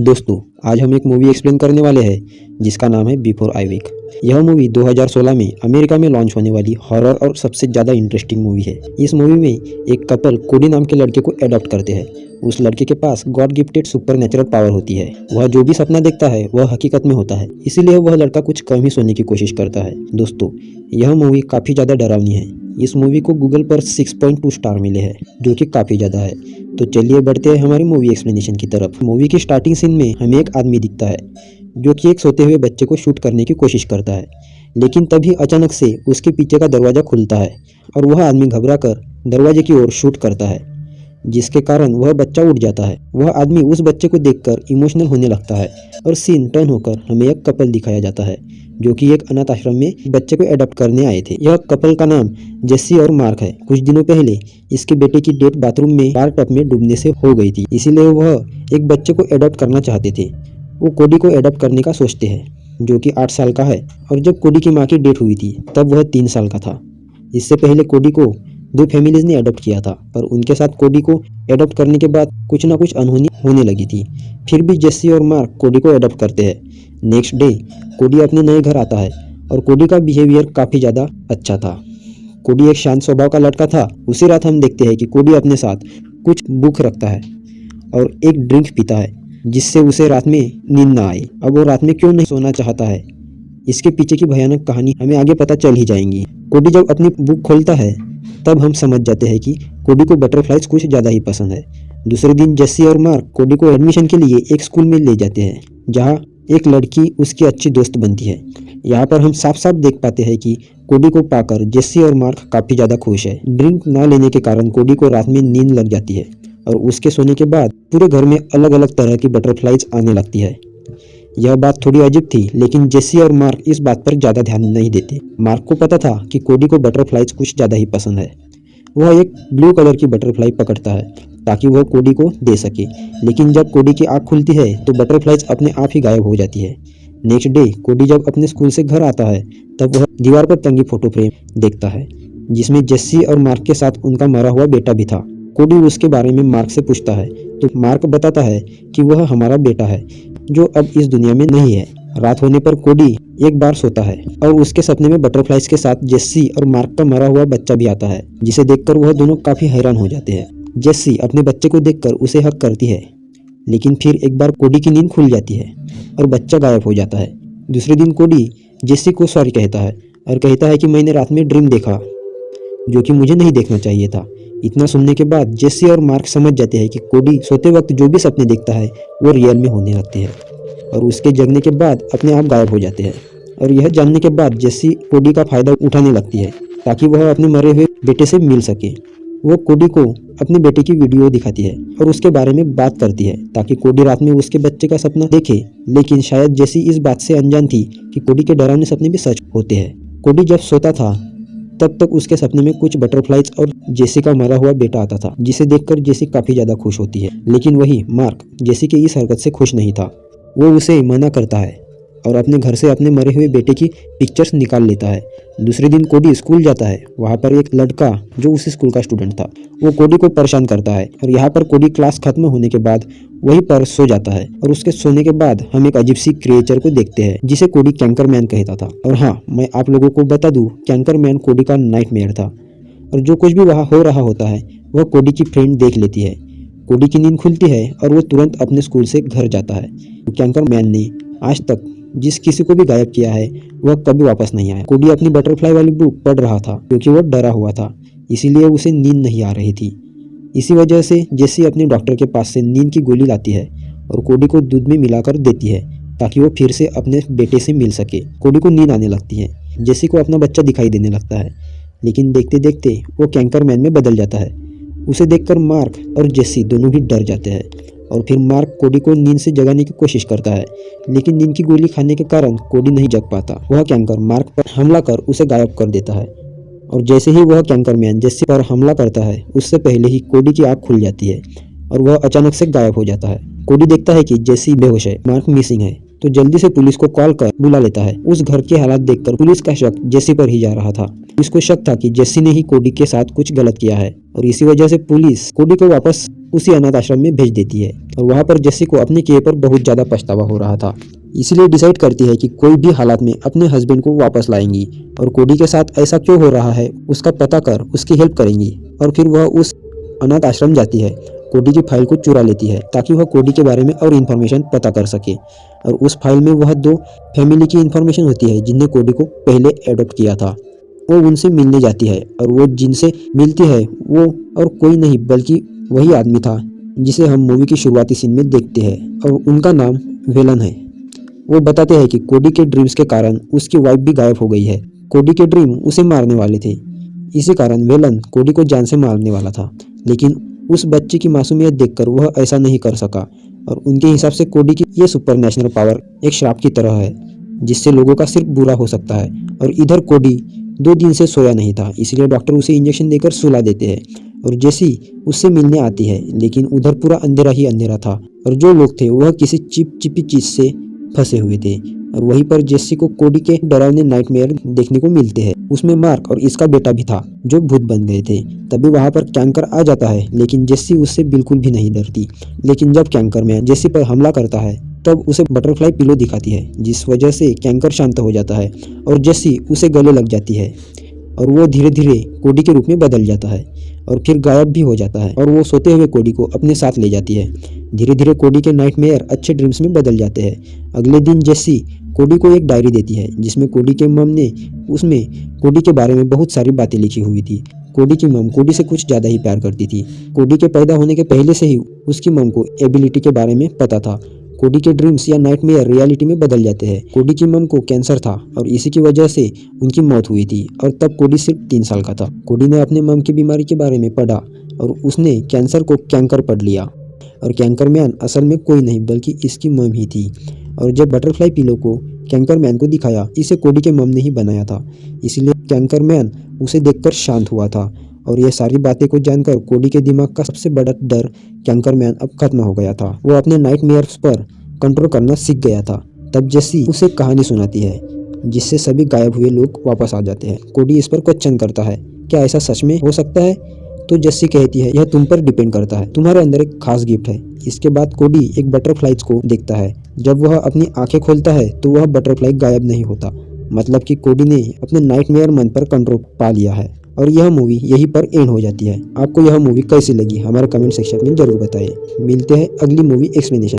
दोस्तों, आज हम एक मूवी एक्सप्लेन करने वाले हैं जिसका नाम है बिफोर आई वीक। यह मूवी 2016 में अमेरिका में लॉन्च होने वाली हॉरर और सबसे ज़्यादा इंटरेस्टिंग मूवी है। इस मूवी में एक कपल कोडी नाम के लड़के को अडॉप्ट करते हैं। उस लड़के के पास god gifted supernatural power होती है। वह जो भी सपना देखता है वह हकीकत में होता है, इसीलिए वह लड़का कुछ कम ही सोने की कोशिश करता है। दोस्तों, यह मूवी काफ़ी ज़्यादा डरावनी है। इस मूवी को गूगल पर 6.2 स्टार मिले हैं, जो कि काफ़ी ज़्यादा है। तो चलिए बढ़ते हैं हमारी मूवी एक्सप्लेनेशन की तरफ। मूवी की स्टार्टिंग सीन में हमें एक आदमी दिखता है जो कि एक सोते हुए बच्चे को शूट करने की कोशिश करता है, लेकिन तभी अचानक से उसके पीछे का दरवाज़ा खुलता है और वह आदमी घबराकर दरवाजे की ओर शूट करता है, जिसके कारण वह बच्चा उठ जाता है। वह आदमी उस बच्चे को देखकर इमोशनल होने लगता है और सीन टर्न होकर हमें एक कपल दिखाया जाता है जो कि एक अनाथ आश्रम में बच्चे को अडॉप्ट करने आए थे। यह कपल का नाम जेसी और मार्क है। कुछ दिनों पहले इसके बेटे की डेथ बाथरूम में बार टब में डूबने से हो गई थी, इसीलिए वह एक बच्चे को अडॉप्ट करना चाहते थे। वो कोडी को अडॉप्ट करने का सोचते हैं, जो कि 8 साल का है, और जब कोडी की माँ की डेथ हुई थी तब वह 3 साल का था। इससे पहले कोडी को 2 फैमिलीज ने अडॉप्ट किया था, पर उनके साथ कोडी को अडॉप्ट करने के बाद कुछ ना कुछ अनहोनी होने लगी थी। फिर भी जेसी और मार्क कोडी को अडॉप्ट करते हैं। नेक्स्ट डे कोडी अपने नए घर आता है और कोडी का बिहेवियर काफ़ी ज़्यादा अच्छा था। कोडी एक शांत स्वभाव का लड़का था। उसी रात हम देखते हैं कि कोडी अपने साथ कुछ बुक रखता है और एक ड्रिंक पीता है, जिससे उसे रात में नींद ना आए। अब वो रात में क्यों नहीं सोना चाहता है, इसके पीछे की भयानक कहानी हमें आगे पता चल ही जाएंगी। कोडी जब अपनी बुक खोलता है तब हम समझ जाते हैं कि कोडी को बटरफ्लाइज कुछ ज़्यादा ही पसंद है। दूसरे दिन जेसी और मार्क कोडी को एडमिशन के लिए एक स्कूल में ले जाते हैं, जहाँ एक लड़की उसकी अच्छी दोस्त बनती है। यहाँ पर हम साफ साफ देख पाते हैं कि कोडी को पाकर जेसी और मार्क काफ़ी ज़्यादा खुश है। ड्रिंक ना लेने के कारण कोडी को रात में नींद लग जाती है और उसके सोने के बाद पूरे घर में अलग अलग तरह की बटरफ्लाइज आने लगती है। यह बात थोड़ी अजीब थी, लेकिन जेसी और मार्क इस बात पर ज़्यादा ध्यान नहीं देते। मार्क को पता था कि कोडी को बटरफ्लाइज कुछ ज़्यादा ही पसंद है। वह एक ब्लू कलर की बटरफ्लाई पकड़ता है ताकि वह कोडी को दे सके, लेकिन जब कोडी की आँख खुलती है तो बटरफ्लाइज अपने आप ही गायब हो जाती है। नेक्स्ट डे कोडी जब अपने स्कूल से घर आता है तब वह दीवार पर टंगी फोटो फ्रेम देखता है, जिसमें जेसी और मार्क के साथ उनका मरा हुआ बेटा भी था। कोडी उसके बारे में मार्क से पूछता है तो मार्क बताता है कि वह हमारा बेटा है जो अब इस दुनिया में नहीं है। रात होने पर कोडी एक बार सोता है और उसके सपने में बटरफ्लाइज के साथ जेसी और मार्क का मरा हुआ बच्चा भी आता है, जिसे देखकर वह दोनों काफ़ी हैरान हो जाते हैं। जेसी अपने बच्चे को देखकर उसे हक करती है, लेकिन फिर एक बार कोडी की नींद खुल जाती है और बच्चा गायब हो जाता है। दूसरे दिन कोडी जेसी को सॉरी कहता है और कहता है कि मैंने रात में ड्रीम देखा जो कि मुझे नहीं देखना चाहिए था। इतना सुनने के बाद जेसी और मार्क समझ जाते हैं कि कोडी सोते वक्त जो भी सपने देखता है वो रियल में होने लगते हैं और उसके जगने के बाद अपने आप गायब हो जाते हैं। और यह जानने के बाद जेसी कोडी का फायदा उठाने लगती है ताकि वह अपने मरे हुए बेटे से मिल सके। वो कोडी को अपने बेटे की वीडियो दिखाती है और उसके बारे में बात करती है ताकि कोडी रात में उसके बच्चे का सपना देखे, लेकिन शायद जेसी इस बात से अनजान थी कि कोडी के डरावने सपने भी सच होते हैं। कोडी जब सोता था तब तक उसके सपने में कुछ बटरफ्लाइज और जेसी का मरा हुआ बेटा आता था, जिसे देखकर जेसी काफ़ी ज़्यादा खुश होती है। लेकिन वही मार्क जेसी के इस हरकत से खुश नहीं था। वो उसे मना करता है और अपने घर से अपने मरे हुए बेटे की पिक्चर्स निकाल लेता है। दूसरे दिन कोडी स्कूल जाता है। वहाँ पर एक लड़का जो उसी स्कूल का स्टूडेंट था, वो कोडी को परेशान करता है और यहाँ पर कोडी क्लास खत्म होने के बाद वहीं पर सो जाता है। और उसके सोने के बाद हम एक अजीब सी क्रिएचर को देखते हैं जिसे कोडी कैंकर मैन कहता था। और हाँ, मैं आप लोगों को बता दूं, कैंकर मैन कोडी का नाइटमेयर था और जो कुछ भी वहाँ हो रहा होता है वह कोडी की फ्रेंड देख लेती है। कोडी की नींद खुलती है और वो तुरंत अपने स्कूल से घर जाता है। कैंकर मैन ने आज तक जिस किसी को भी गायब किया है वह कभी वापस नहीं आया। कोडी अपनी बटरफ्लाई वाली बुक पढ़ रहा था क्योंकि वह डरा हुआ था, इसीलिए उसे नींद नहीं आ रही थी। इसी वजह से जेसी अपने डॉक्टर के पास से नींद की गोली लाती है और कोडी को दूध में मिलाकर देती है ताकि वो फिर से अपने बेटे से मिल सके। कोडी को नींद आने लगती है। जेसी को अपना बच्चा दिखाई देने लगता है, लेकिन देखते देखते वो कैंकर मैन में बदल जाता है। उसे देखकर मार्क और जेसी दोनों भी डर जाते हैं और फिर मार्क कोडी को नींद से जगाने की कोशिश करता है, लेकिन नींद की गोली खाने के कारण कोडी नहीं जग पाता। वह कैंकर मार्क पर हमला कर उसे गायब कर देता है और जैसे ही वह कैंकर मैन जेसी पर हमला करता है उससे पहले ही कोडी की आँख खुल जाती है और वह अचानक से गायब हो जाता है। कोडी देखता है कि जेसी बेहोश है, मार्क मिसिंग है तो जल्दी से पुलिस को कॉल कर बुला लेता है। उस घर के हालात देखकर पुलिस का शक जेसी पर ही जा रहा था। पुलिस को शक था कि जेसी ने ही कोडी के साथ कुछ गलत किया है और इसी वजह से पुलिस कोडी को वापस उसी अनाथ आश्रम में भेज देती है और वहाँ पर जेसी को अपने किए पर बहुत ज्यादा पछतावा हो रहा था। इसीलिए डिसाइड करती है कि कोई भी हालात में अपने हस्बैंड को वापस लाएंगी और कोडी के साथ ऐसा क्यों हो रहा है उसका पता कर उसकी हेल्प करेंगी। और फिर वह उस अनाथ आश्रम जाती है, कोडी की फाइल को चुरा लेती है ताकि वह कोडी के बारे में और इन्फॉर्मेशन पता कर सके। और उस फाइल में वह 2 फैमिली की इन्फॉर्मेशन होती है जिनने कोडी को पहले एडॉप्ट किया था। वो उनसे मिलने जाती है और वो जिनसे मिलती है वो और कोई नहीं बल्कि वही आदमी था जिसे हम मूवी की शुरुआती सीन में देखते हैं और उनका नाम वेलन है। वो बताते हैं कि कोडी के ड्रीम्स के कारण उसकी वाइफ भी गायब हो गई है। कोडी के ड्रीम उसे मारने वाले थे, इसी कारण वेलन कोडी को जान से मारने वाला था, लेकिन उस बच्चे की मासूमियत देखकर वह ऐसा नहीं कर सका। और उनके हिसाब से कोडी की ये सुपर नेशनल पावर एक श्राप की तरह है जिससे लोगों का सिर्फ बुरा हो सकता है। और इधर कोडी 2 दिन से सोया नहीं था, इसलिए डॉक्टर उसे इंजेक्शन देकर सुला देते हैं और जेसी उससे मिलने आती है, लेकिन उधर पूरा अंधेरा ही अंधेरा था और जो लोग थे वह किसी चिपचिपी चीज से फंसे हुए थे। और वहीं पर जेसी को कोडी के डरावने नाइटमेयर देखने को मिलते हैं। उसमें मार्क और इसका बेटा भी था जो भूत बन गए थे। तभी वहां पर कैंकर आ जाता है, लेकिन जेसी उससे बिल्कुल भी नहीं डरती। लेकिन जब कैंकर मैन जेसी पर हमला करता है तब उसे बटरफ्लाई पिलो दिखाती है, जिस वजह से कैंकर शांत हो जाता है और जेसी उसे गले लग जाती है और वो धीरे धीरे कोडी के रूप में बदल जाता है और फिर गायब भी हो जाता है और वो सोते हुए कोडी को अपने साथ ले जाती है। धीरे धीरे कोडी के नाइटमेयर अच्छे ड्रीम्स में बदल जाते हैं। अगले दिन जेसी कोडी को एक डायरी देती है जिसमें कोडी के मम ने उसमें कोडी के बारे में बहुत सारी बातें लिखी हुई थी। कोडी की मम कोडी से कुछ ज़्यादा ही प्यार करती थी। कोडी के पैदा होने के पहले से ही उसकी मम को एबिलिटी के बारे में पता था। कोडी के ड्रीम्स या नाइटमेयर रियलिटी में बदल जाते हैं। कोडी की मम को कैंसर था और इसी की वजह से उनकी मौत हुई थी और तब कोडी सिर्फ 3 साल का था। कोडी ने अपने मम की बीमारी के बारे में पढ़ा और उसने कैंसर को कैंकर पढ़ लिया और कैंकर मैन असल में कोई नहीं बल्कि इसकी मम ही थी। और जब बटरफ्लाई पिलो को कैंकर मैन को दिखाया, इसे कोडी के मम ने ही बनाया था, इसलिए कैंकर मैन उसे देखकर शांत हुआ था। और ये सारी बातें को जानकर कोडी के दिमाग का सबसे बड़ा डर कैंकर मैन अब खत्म हो गया था। वो अपने नाइटमेयर्स पर कंट्रोल करना सीख गया था। तब जेसी उसे कहानी सुनाती है जिससे सभी गायब हुए लोग वापस आ जाते हैं। कोडी इस पर क्वेश्चन करता है, क्या ऐसा सच में हो सकता है? तो जेसी कहती है, यह तुम पर डिपेंड करता है, तुम्हारे अंदर एक खास गिफ्ट है। इसके बाद कोडी एक बटरफ्लाइज को देखता है। जब वह अपनी आंखें खोलता है तो वह बटरफ्लाई गायब नहीं होता, मतलब कि कोडी ने अपने नाइटमेयर मन पर कंट्रोल पा लिया है। और यह मूवी यहीं पर एंड हो जाती है। आपको यह मूवी कैसी लगी हमारे कमेंट सेक्शन में जरूर बताइए। मिलते हैं अगली मूवी एक्सप्लेनेशन।